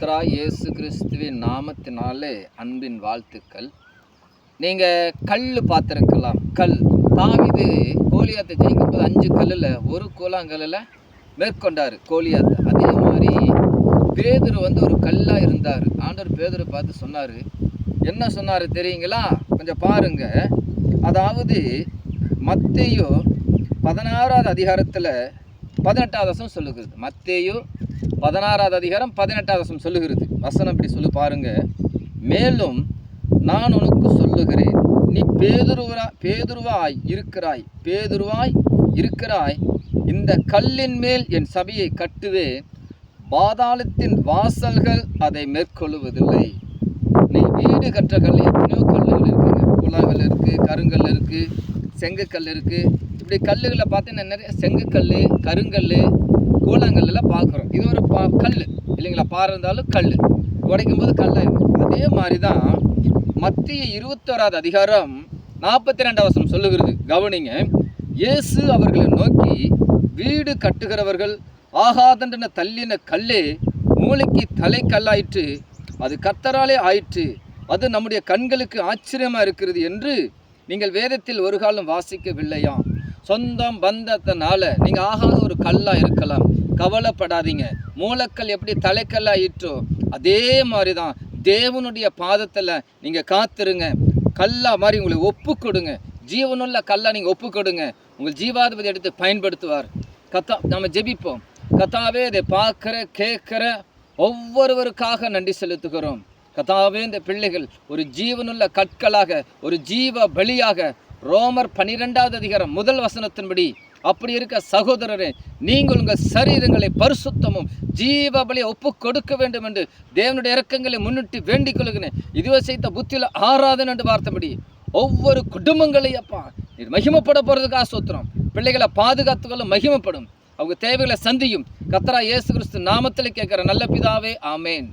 கர்த்தராகிய இயேசு கிறிஸ்துவின் நாமத்தினாலே அன்பின் வாழ்த்துக்கள். நீங்கள் கல் பார்த்துருக்கலாம். கல் தாவீது கோலியாத்தை ஜெயிக்கும்போது 5 கல்லில் ஒரு கூழாங்கல்லில் மேற்கொண்டார் கோலியாத்தை. அதே மாதிரி பேதுரு ஒரு கல்லாக இருந்தார். ஆண்டவர் பேதுரு பார்த்து சொன்னார். என்ன சொன்னார் தெரியுங்களா? கொஞ்சம் பாருங்க. அதாவது மத்தேயு 16வது அதிகாரத்தில் 18வது வசனம் சொல்லுகிறது. மத்தேயு 16வது அதிகாரம் 18வது வசனம் சொல்லுகிறது. வசனம் இப்படி சொல்லி பாருங்க. மேலும் நான் உனக்கு சொல்லுகிறேன், நீ பேதுருவாய் இருக்கிறாய். இந்த கல்லின் மேல் என் சபையை கட்டுவேன், பாதாளத்தின் வாசல்கள் அதை மேற்கொள்வதில்லை. நீ வீடு கட்டுற கல், எத்தனையோ கல்லுகள் இருக்குங்க. கூழாங்கல் இருக்குது, கருங்கல் இருக்குது, செங்கக்கல் இருக்குது. இப்படி கல்லுகளை பார்த்தீங்கன்னா நிறைய செங்கக்கல், கருங்கல், கூழாங்கல்லாம் பார்க்குறோம். இது ஒரு கல் இல்லைங்களா? பாறை இருந்தாலும் கல் உடைக்கும் போது கல்லாயிடும். அதே மாதிரி தான் மத்தேயு 21வது அதிகாரம் 42வது வசனம் சொல்லுகிறது. கவனிங்க. இயேசு அவர்களை நோக்கி, வீடு கட்டுகிறவர்கள் ஆகாதென்ற தள்ளின கல்லே மூளைக்கு தலை கல்லாயிற்று, அது கர்த்தராலே ஆயிற்று, அது நம்முடைய கண்களுக்கு ஆச்சரியமாக இருக்கிறது என்று நீங்கள் வேதத்தில் ஒரு காலம் வாசிக்கவில்லையாம். சொந்தம் பந்தத்தினால நீங்கள் ஆகாத ஒரு கல்லாக இருக்கலாம், கவலைப்படாதீங்க. மூலக்கல் எப்படி தலைக்கல்லாயிற்றோ அதே மாதிரி தான் தேவனுடைய பாதத்தில் நீங்கள் காத்துருங்க. கல்லா மாதிரி உங்களை ஒப்பு கொடுங்க. ஜீவனுள்ள கல்லா நீங்கள் ஒப்பு கொடுங்க. உங்கள் ஜீவாதிபதி எடுத்து பயன்படுத்துவார். நம்ம ஜெபிப்போம். கத்தாவே, இதை பார்க்குற கேட்குற ஒவ்வொருவருக்காக நன்றி செலுத்துகிறோம். கத்தாவே, இந்த பிள்ளைகள் ஒரு ஜீவனுள்ள கற்களாக, ஒரு ஜீவ பலியாக ரோமர் 12வது அதிகாரம் 1 வசனத்தின்படி அப்படி இருக்க சகோதரரே, நீங்கள் உங்கள் சரீரங்களை பரிசுத்தமும் ஜீவ பலியை ஒப்பு கொடுக்க வேண்டும் என்று தேவனுடைய இரக்கங்களை முன்னிட்டு வேண்டிக் கொள்கிறேன். இதுவே செய்த புத்தியில் ஆராதனை என்று பார்த்தபடி ஒவ்வொரு குடும்பங்களையும் அப்பா நீர் மகிமைப்பட போகிறதுக்காக சோத்திரம். பிள்ளைகளை பாதுகாத்துக்கொள்ள மகிமைப்படும். அவங்க தேவைகளை சந்தியும். கர்த்தராகிய இயேசு கிறிஸ்து நாமத்தில் கேட்கிற நல்ல பிதாவே, ஆமேன்.